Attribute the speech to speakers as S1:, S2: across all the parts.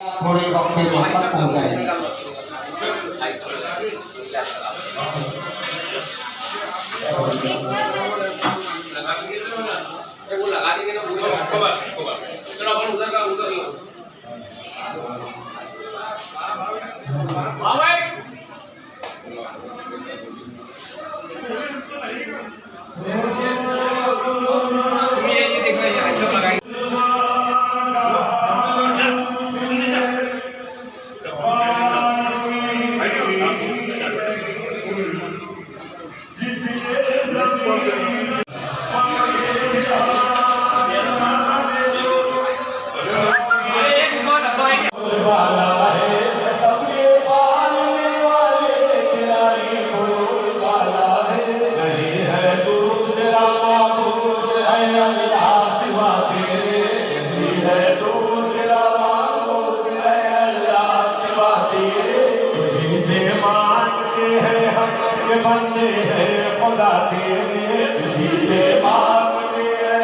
S1: थोड़े वक्त में तक पहुंच जाएंगे।
S2: वो लगा देंगे ना चलो अपन उधर का उधर लो। हाँ भाई तुम ये देखना है सब लगाएंगे।
S3: बंदे हैं खुदा तेरे तुझी से मांगते हैं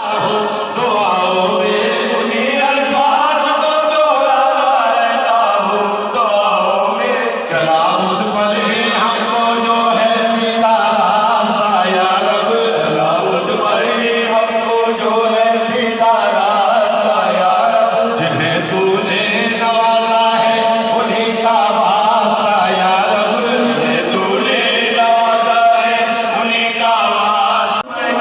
S3: हम दुआओं में उन्हीं अल्फाज को दोहराता हूँ दुआओं में चला उस पल में हमको जो है सीधा रास्ता या रब चला उस पल में हमको जो है सीधा रास्ता या रब जिन्हें तूने नवाजा है उन्हीं का वास्ता या रब जिन्हें तूने नवाजा है उन्हीं का वास्ता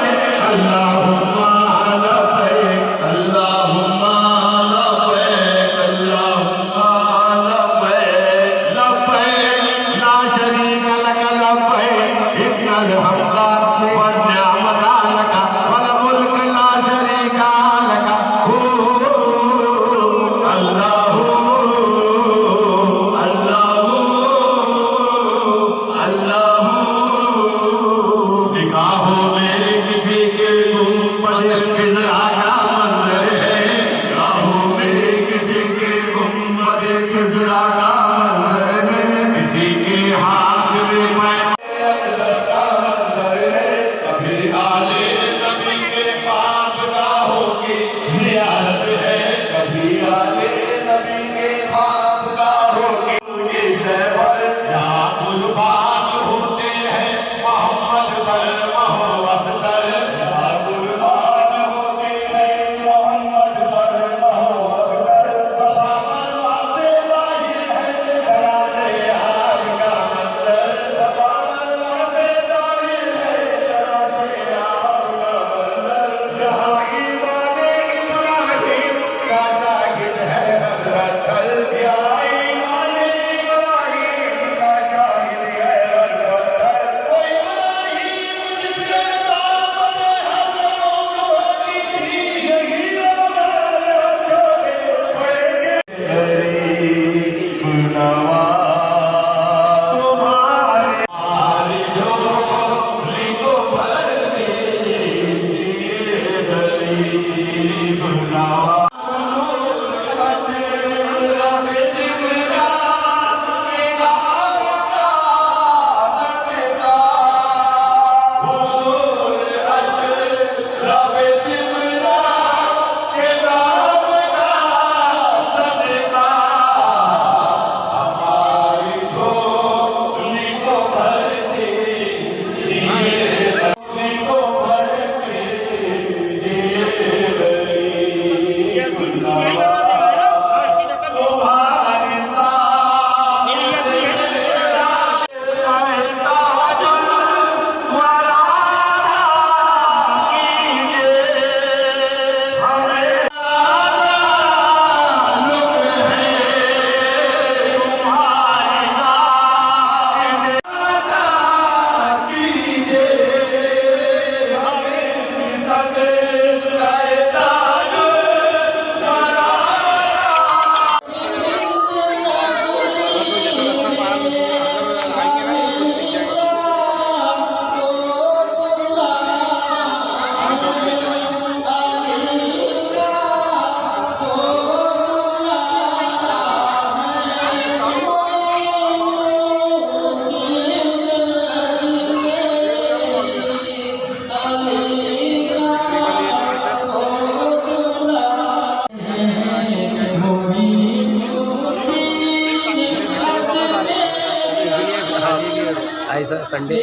S2: संडे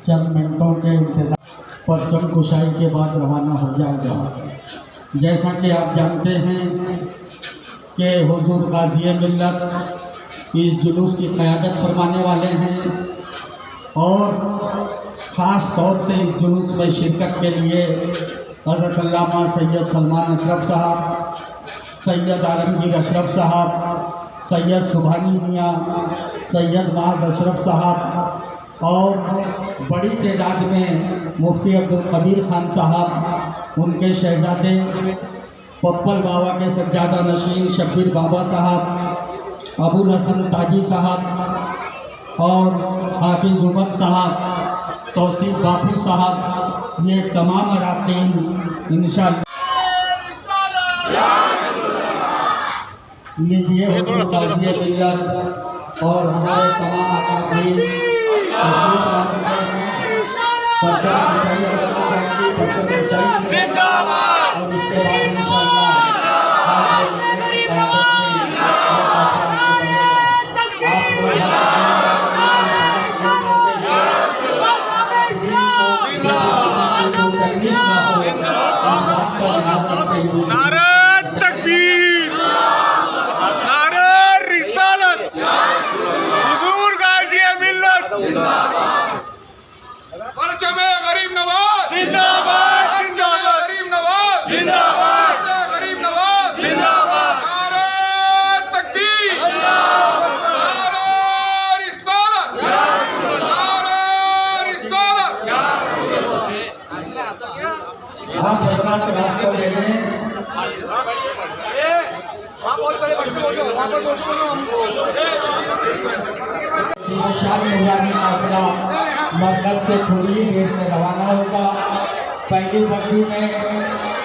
S1: चंद मिनटों के इंतजार परचम कुशाई के बाद रवाना हो जाएगा। जैसा कि आप जानते हैं कि हुजूर गाज़ी मिल्लत इस जुलूस की क़यादत फरमाने वाले हैं और ख़ास तौर से इस जुलूस में शिरकत के लिए हज़रत अल्लामा सैयद सलमान अशरफ साहब, सैयद आलमगीर अशरफ साहब, सैयद सुभानी मियाँ, सैयद माज अशरफ साहब और बड़ी तादाद में मुफ्ती अब्दुल कबीर खान साहब, उनके शहजादे पप्पल बाबा के सज्जादा नशीन शब्बीर बाबा साहब, अबुल हसन ताजी साहब और हाफिज़ उमर साहब, तौसीफ बापू साहब, ये तमाम अराकीन इंशाअल्लाह लीजिए और हमारे तमाम अराकीन और इसके बाद
S3: नारे तकबीर, नारे रिसालत, हुजूर गाज़ी मिल्लत
S2: परचमे गरीब नवाज
S3: जिंदाबाद, जिंदाबाद,
S2: गरीब नवाज
S3: जिंदाबाद,
S2: गरीब नवाज
S3: जिंदाबाद,
S2: नारे तकबीर, नारे रिसालत, नारे रिसालत।
S1: हम हजरात रास्ता ले लें। शादी नूरानी काफिला मरकज से थोड़ी ही देर में रवाना होगा। पहली बस्ती में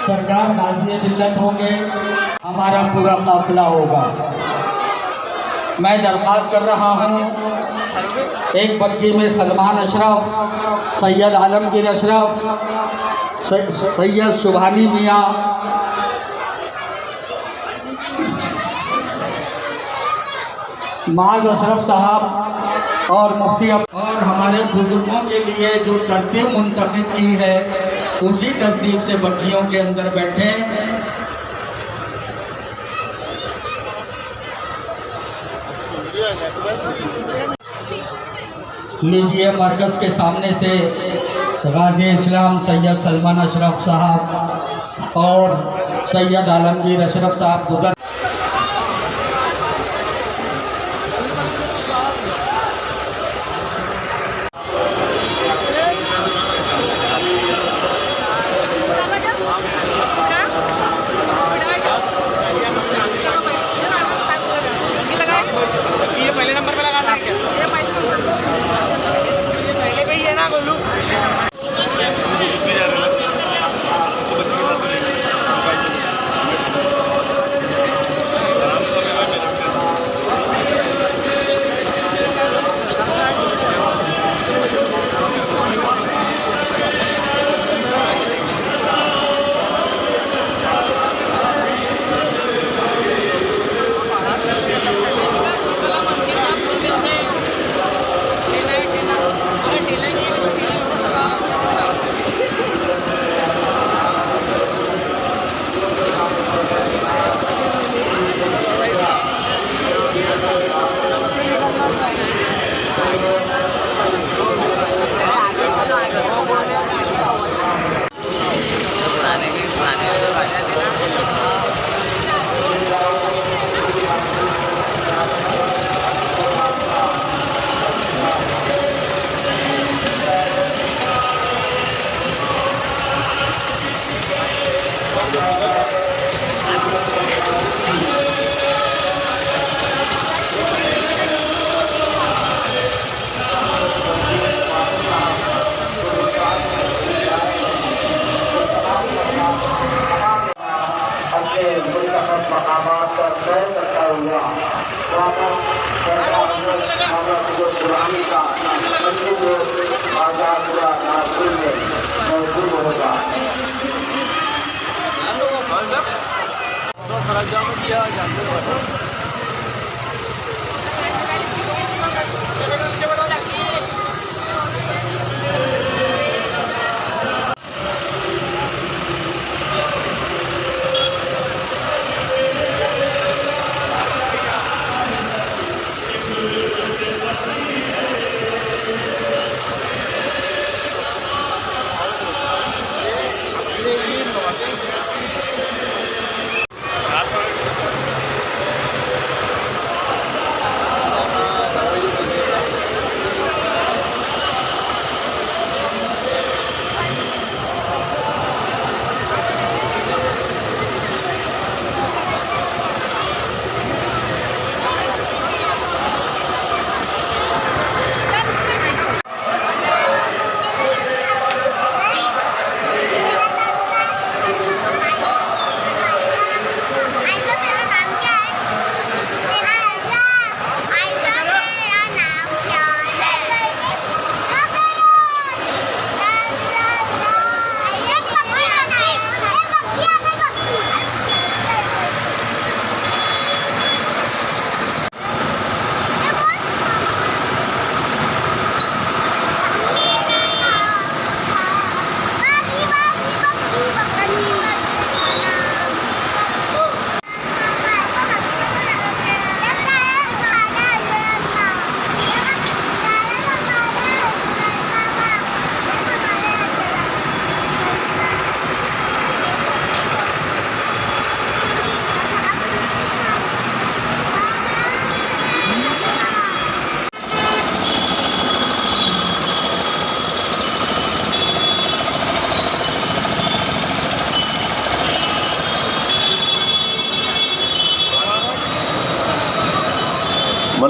S1: सरकार गाज़ी मिल्लत होंगे, हमारा पूरा काफिला होगा। मैं दरख्वास्त कर रहा हूँ, एक बग्गी में सलमान अशरफ, सैयद आलमगीर अशरफ, सैयद सुभानी मियाँ, माज अशरफ साहब और मुफ्ती और हमारे बुजुर्गों के लिए जो तरतीब मुंतखब की है उसी तरतीब से बग्गियों के अंदर बैठे। लीजिए मरकज़ के सामने से गाज़ी इस्लाम सैयद सलमान अशरफ साहब और सैयद आलमगीर अशरफ साहब गुजर।
S2: पहले नंबर पे लगाना है क्या? ये पहले पे ही है ना गोलू।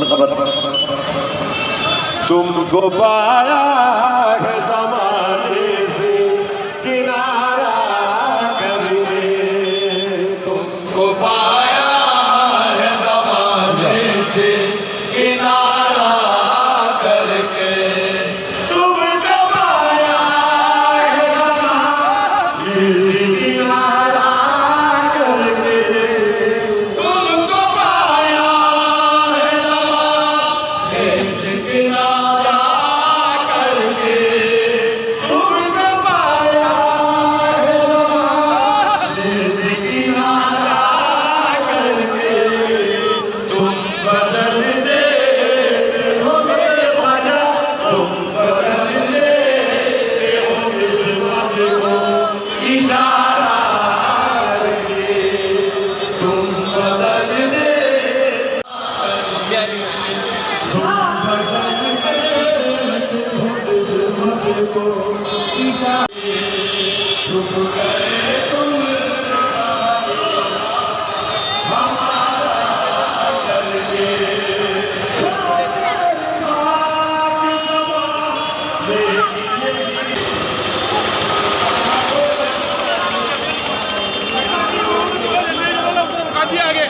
S3: मन खबर तुमको पाया है ज़माने से किनारा करके, तुमको पाया है ज़माने से किनारा करके, तुमको पाया है ज़माने से किनारा करके, तुमको पाया है ज़माने से किनारा करके, तुमको पाया है ज़माने से किनारा करके, तुम बदल देते हो मेरे ख्वाजा, तुम बदल देते हो किस्मत को इशारा करके, तुम बदल देते हो किस्मत को इशारा, चुप गए तुम
S2: आगे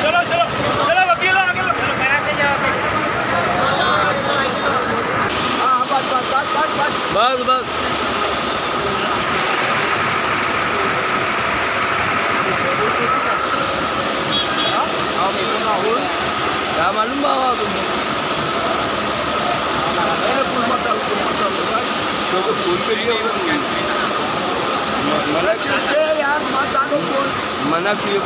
S2: चलो चलो चलो वकील आगे बस बस क्या मालूम बाबा मना किए